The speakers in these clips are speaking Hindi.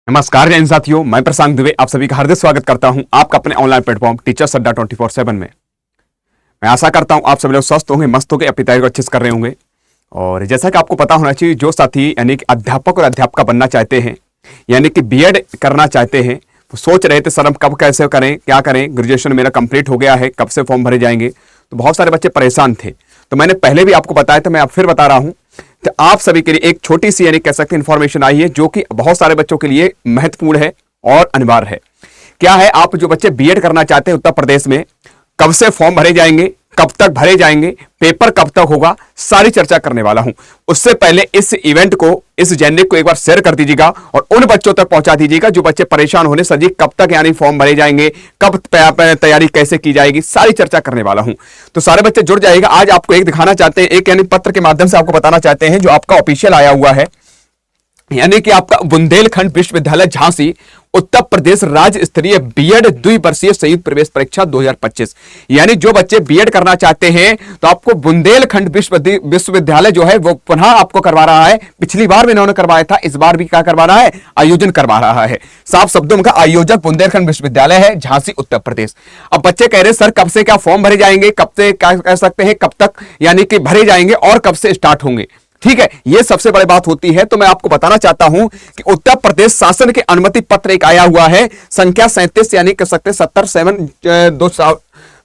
नमस्कार जैन साथियों, मैं प्रशांत दुबे आप सभी का हार्दिक स्वागत करता हूं आपका अपने ऑनलाइन प्लेटफॉर्म टीचर्स अड्डा 24/7 में। मैं आशा करता हूं आप सभी लोग स्वस्थ होंगे, मस्त होंगे, अपनी तैयारी को अच्छे से कर रहे होंगे। और जैसा कि आपको पता होना चाहिए, जो साथी यानी कि अध्यापक और अध्यापिका बनना चाहते हैं, यानी कि बीएड करना चाहते हैं, तो सोच रहे थे सर हम कब कैसे करें, क्या करें, ग्रेजुएशन मेरा कंप्लीट हो गया है, कब से फॉर्म भरे जाएंगे। तो बहुत सारे बच्चे परेशान थे। तो मैंने पहले भी आपको बताया था, मैं आप फिर बता रहा हूं। तो आप सभी के लिए एक छोटी सी यानी कह सकते हैं इन्फॉर्मेशन आई है, जो कि बहुत सारे बच्चों के लिए महत्वपूर्ण है और अनिवार्य है। क्या है, आप जो बच्चे बीएड करना चाहते हैं उत्तर प्रदेश में, कब से फॉर्म भरे जाएंगे, कब तक भरे जाएंगे, पेपर कब तक होगा, सारी चर्चा करने वाला हूं। उससे पहले इस इवेंट को, इस जेनरिक को एक बार शेयर कर दीजिएगा और उन बच्चों तक पहुंचा दीजिएगा जो बच्चे परेशान होने, सर जी कब तक यानी फॉर्म भरे जाएंगे, कब तैयारी कैसे की जाएगी, सारी चर्चा करने वाला हूं। तो सारे बच्चे जुड़ जाएगा। आज आपको एक दिखाना चाहते हैं, एक यानी पत्र के माध्यम से आपको बताना चाहते हैं, जो आपका ऑफिशियल आया हुआ है, यानी कि आपका बुंदेलखंड विश्वविद्यालय झांसी उत्तर प्रदेश राज्य स्तरीय बीएड द्विवर्षीय संयुक्त प्रवेश परीक्षा 2025। यानी जो बच्चे बीएड करना चाहते हैं, तो आपको बुंदेलखंड विश्वविद्यालय जो है वो पुनः आपको करवा रहा है। पिछली बार भी इन्होंने करवाया था, इस बार भी क्या करवा रहा है, आयोजन करवा रहा है। साफ शब्दों में आयोजक बुंदेलखंड विश्वविद्यालय है, झांसी उत्तर प्रदेश। अब बच्चे कह रहे सर कब से क्या फॉर्म भरे जाएंगे, कब से क्या कह सकते हैं, कब तक यानी कि भरे जाएंगे और कब से स्टार्ट होंगे। ठीक है, यह सबसे बड़ी बात होती है। तो मैं आपको बताना चाहता हूं कि उत्तर प्रदेश शासन के अनुमति पत्र एक आया हुआ है, संख्या 37 यानी कह सकते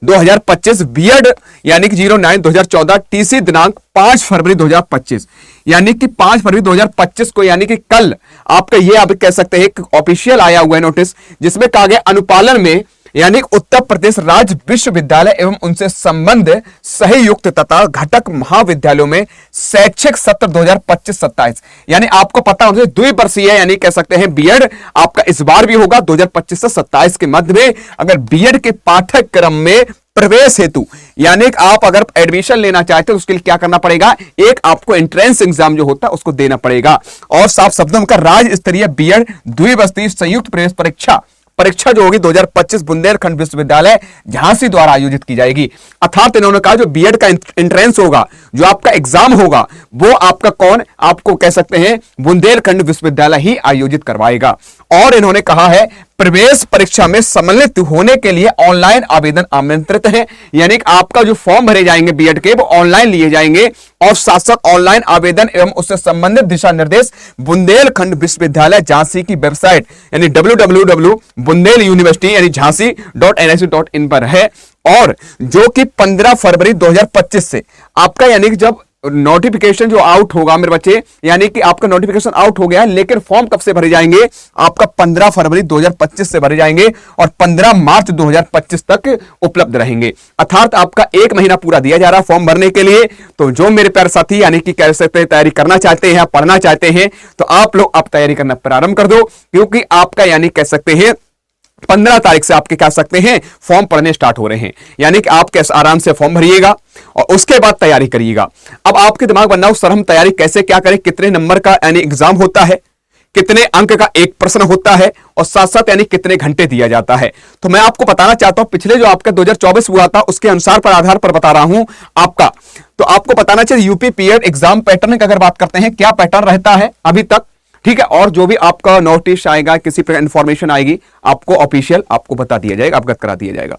2025 बीएड यानी कि 09/2014, टीसी दिनांक 5 फरवरी 2025, यानी कि 5 फरवरी 2025 को, यानी कि कल आपका ये आप कह सकते हैं एक ऑफिशियल आया हुआ है नोटिस, जिसमें कहा गया अनुपालन में यानी उत्तर प्रदेश राज्य विश्वविद्यालय एवं उनसे संबंध सहयुक्त तथा घटक महाविद्यालयों में शैक्षिक सत्र 2025-27, यानी आपको पता होगा द्विवर्षीय यानी कह सकते हैं बीएड आपका इस बार भी होगा 2025 से 27 के मध्य में। अगर बीएड के पाठ्यक्रम में प्रवेश हेतु यानी आप अगर एडमिशन लेना चाहते हो, उसके लिए क्या करना पड़ेगा, एक आपको एंट्रेंस एग्जाम जो होता है उसको देना पड़ेगा। और साफ शब्दों में राज्य स्तरीय बीएड द्विवर्षीय संयुक्त प्रवेश परीक्षा जो होगी 2025 बुंदेलखंड विश्वविद्यालय झांसी द्वारा आयोजित की जाएगी। अर्थात इन्होंने कहा जो बीएड का एंट्रेंस होगा, जो आपका एग्जाम होगा, वो आपका कौन आपको कह सकते हैं बुंदेलखंड विश्वविद्यालय ही आयोजित करवाएगा। और इन्होंने कहा है प्रवेश परीक्षा में सम्मिलित होने के लिए ऑनलाइन आवेदन आमंत्रित है, यानी कि आपका जो फॉर्म भरे जाएंगे बीएड के वो ऑनलाइन लिए जाएंगे। और साथ साथ ऑनलाइन आवेदन एवं उससे संबंधित दिशा निर्देश बुंदेलखंड विश्वविद्यालय झांसी की वेबसाइट यानी www.bundeluniversity यानी झांसी.nic.in पर है। और जो कि 15 फरवरी 2025 से आपका यानी कि जब नोटिफिकेशन जो आउट होगा मेरे बच्चे, यानी कि आपका नोटिफिकेशन आउट हो गया, लेकिन फॉर्म कब से भरे जाएंगे, आपका 15 फरवरी 2025 से भरे जाएंगे और 15 मार्च 2025 तक उपलब्ध रहेंगे। अर्थात आपका 1 महीना पूरा दिया जा रहा है फॉर्म भरने के लिए। तो जो मेरे प्यारे साथी यानी कि कह सकते हैं तैयारी करना चाहते हैं, पढ़ना चाहते हैं, तो आप लोग अब तैयारी करना प्रारंभ कर दो, क्योंकि आपका यानी कह सकते हैं 15 तारीख से आपके कह सकते हैं फॉर्म पढ़ने स्टार्ट हो रहे हैं। यानी कि आप कैसे आराम से फॉर्म भरिएगा और उसके बाद तैयारी करिएगा। अब आपके दिमाग बनना हो सर हम तैयारी कैसे क्या करें, कितने नंबर का यानी एग्जाम होता है, कितने अंक का एक प्रश्न होता है और साथ साथ यानी कितने घंटे दिया जाता है। तो मैं आपको बताना चाहता हूं पिछले जो आपका 2024 हुआ था उसके अनुसार पर आधार पर बता रहा हूं आपका। तो आपको बताना चाहिए यूपी बीएड एग्जाम पैटर्न की अगर बात करते हैं, क्या पैटर्न रहता है अभी तक, ठीक है। और जो भी आपका नोटिस आएगा, किसी प्रकार इंफॉर्मेशन आएगी, आपको ऑफिशियल आपको बता दिया जाएगा, अवगत करा दिया जाएगा।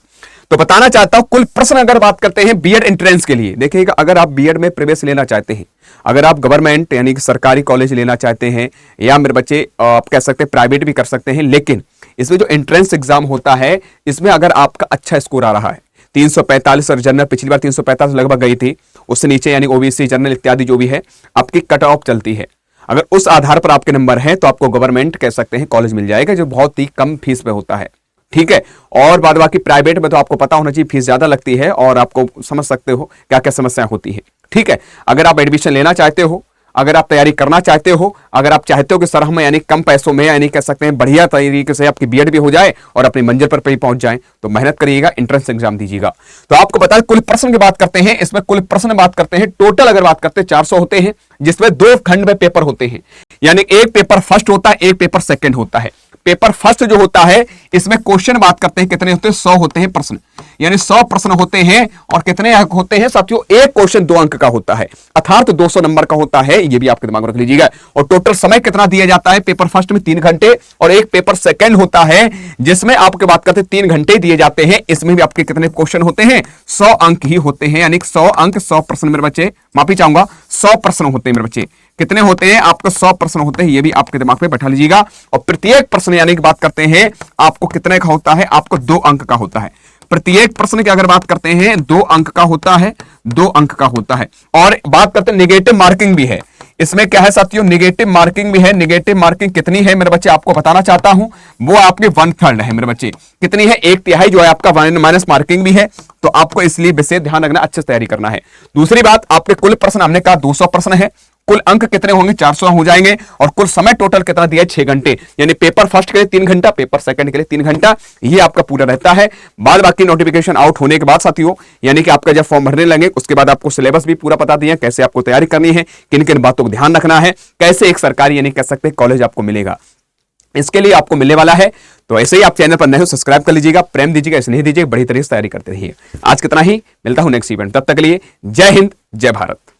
तो बताना चाहता हूं कुल प्रश्न अगर बात करते हैं बीएड एंट्रेंस के लिए, देखिएगा अगर आप बीएड में प्रवेश लेना चाहते हैं, अगर आप गवर्नमेंट यानी कि सरकारी कॉलेज लेना चाहते हैं, या मेरे बच्चे आप कह सकते हैं प्राइवेट भी कर सकते हैं, लेकिन इसमें जो एंट्रेंस एग्जाम होता है, इसमें अगर आपका अच्छा स्कोर आ रहा है 345 और जनरल पिछली बार 345 लगभग गई थी, उससे नीचे यानी ओबीसी जनरल इत्यादि जो भी है आपकी कट ऑफ चलती है, अगर उस आधार पर आपके नंबर हैं तो आपको गवर्नमेंट कह सकते हैं कॉलेज मिल जाएगा, जो बहुत ही कम फीस पे होता है, ठीक है। और बाद बाकी प्राइवेट में तो आपको पता होना चाहिए फीस ज्यादा लगती है और आपको समझ सकते हो क्या क्या समस्याएं होती है, ठीक है। अगर आप एडमिशन लेना चाहते हो, अगर आप तैयारी करना चाहते हो, अगर आप चाहते हो कि सर हम यानी कम पैसों में यानी कह सकते हैं बढ़िया तरीके से आपकी बीएड भी हो जाए और अपनी मंजिल पर भी पहुंच जाए, तो मेहनत करिएगा, एंट्रेंस एग्जाम दीजिएगा। तो आपको बता कुल प्रश्न की बात करते हैं, इसमें कुल प्रश्न बात करते हैं, टोटल अगर बात करते हैं 400 होते हैं, जिसमें 2 खंड में पेपर होते हैं, यानी एक पेपर फर्स्ट होता है, एक पेपर सेकंड होता है। पेपर फर्स्ट जो होता है इसमें क्वेश्चन बात करते हैं कितने होते हैं, 100 होते हैं प्रश्न, यानी 100 प्रश्न होते हैं। और कितने होते हैं साथियों, एक क्वेश्चन 2 अंक का होता है, अर्थात 200 नंबर का होता है, ये भी आपके दिमाग में रख लीजिएगा। और टोटल समय कितना दिया जाता है पेपर फर्स्ट में, 3 घंटे, और एक पेपर सेकंड होता है जिसमें आपके बात करते हैं 3 घंटे दिए जाते हैं। इसमें भी आपके कितने क्वेश्चन होते हैं, 100 अंक ही होते हैं, यानी 100 अंक 100 प्रश्न मेरे बच्चे, माफी चाहूंगा 100 प्रश्न होते हैं मेरे बच्चे। कितने होते हैं आपको, 100 प्रश्न होते हैं, ये भी आपके दिमाग में बैठा लीजिएगा। और प्रत्येक प्रश्न यानी कि बात करते हैं आपको कितने का होता है, आपको 2 अंक का होता है। प्रत्येक प्रश्न की अगर बात करते हैं 2 अंक का होता है, 2 अंक का होता है। और बात करते हैं निगेटिव मार्किंग भी है इसमें, क्या है साथियों, निगेटिव मार्किंग भी है। निगेटिव मार्किंग कितनी है मेरे बच्चे, आपको बताना चाहता हूं, वो आपके 1/3 है मेरे बच्चे। कितनी है, 1/3 जो है आपका माइनस मार्किंग भी है, तो आपको इसलिए विशेष ध्यान रखना, अच्छे से तैयारी करना है। दूसरी बात, आपके कुल प्रश्न हमने कहा 200 प्रश्न है, कुल अंक कितने होंगे, 400 हो जाएंगे। और कुल समय टोटल कितना दिया है, 6 घंटे, यानी पेपर फर्स्ट के लिए 3 घंटा, पेपर सेकंड के लिए 3 घंटा, ये आपका पूरा रहता है। बाद बाकी नोटिफिकेशन आउट होने के बाद साथियों, यानी कि आपका जब फॉर्म भरने लगे उसके बाद आपको सिलेबस भी पूरा बता दिया, कैसे आपको तैयारी करनी है, किन किन बातों को ध्यान रखना है, कैसे एक सरकारी यानी कह सकते हैं कॉलेज आपको मिलेगा, इसके लिए आपको मिलने वाला है। तो ऐसे ही आप चैनल पर नए हो सब्सक्राइब कर लीजिएगा, प्रेम दीजिएगा, ऐसे नहीं दीजिएगा, बड़ी तरीके से तैयारी करते रहिए। आज कितना ही, मिलता हूं नेक्स्ट इवेंट, तब तक के लिए जय हिंद जय भारत।